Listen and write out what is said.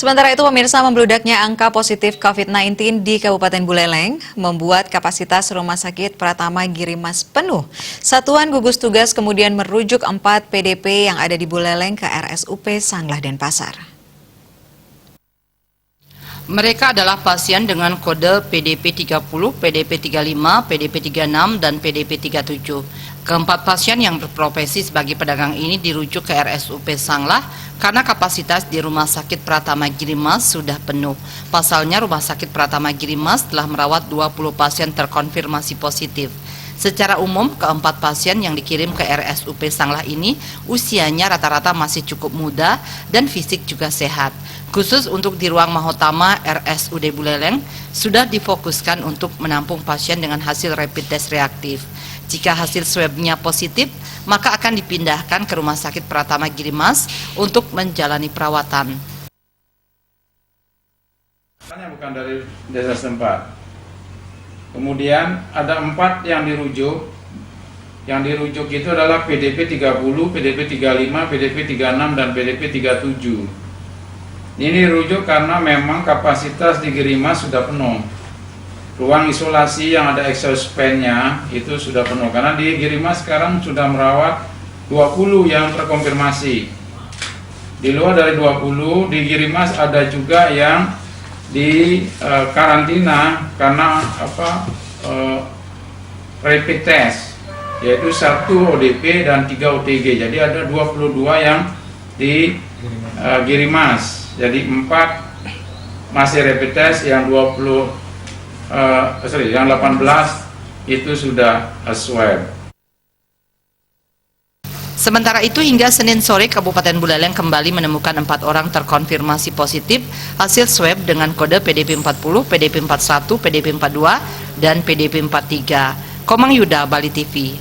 Sementara itu, pemirsa, membludaknya angka positif COVID-19 di Kabupaten Buleleng membuat kapasitas Rumah Sakit Pratama Girimas penuh. Satuan gugus tugas kemudian merujuk 4 PDP yang ada di Buleleng ke RSUP Sanglah Denpasar. Mereka adalah pasien dengan kode PDP 30, PDP 35, PDP 36, dan PDP 37. Keempat pasien yang berprofesi sebagai pedagang ini dirujuk ke RSUP Sanglah karena kapasitas di Rumah Sakit Pratama Girimas sudah penuh. Pasalnya, Rumah Sakit Pratama Girimas telah merawat 20 pasien terkonfirmasi positif. Secara umum, keempat pasien yang dikirim ke RSUP Sanglah ini usianya rata-rata masih cukup muda dan fisik juga sehat. Khusus untuk di ruang Mahotama RSUD Buleleng sudah difokuskan untuk menampung pasien dengan hasil rapid test reaktif. Jika hasil swabnya positif, maka akan dipindahkan ke Rumah Sakit Pratama Girimas untuk menjalani perawatan. Bukan dari desa setempat. Kemudian ada 4 yang dirujuk. Yang dirujuk itu adalah PDP 30, PDP 35, PDP 36, dan PDP 37. Ini dirujuk karena memang kapasitas di Girimas sudah penuh. Ruang isolasi yang ada exospan-nya itu sudah penuh. Karena di Girimas sekarang sudah merawat 20 yang terkonfirmasi. Di luar dari 20, di Girimas ada juga yang di karantina karena rapid test, yaitu 1 ODP dan 3 OTG. Jadi ada 22 yang di Girimas. Jadi 4 masih rapid test, yang 18 itu sudah swab. Sementara itu, hingga Senin sore Kabupaten Buleleng kembali menemukan 4 orang terkonfirmasi positif hasil swab dengan kode PDP 40, PDP 41, PDP 42, dan PDP 43. Komang Yuda, Bali TV.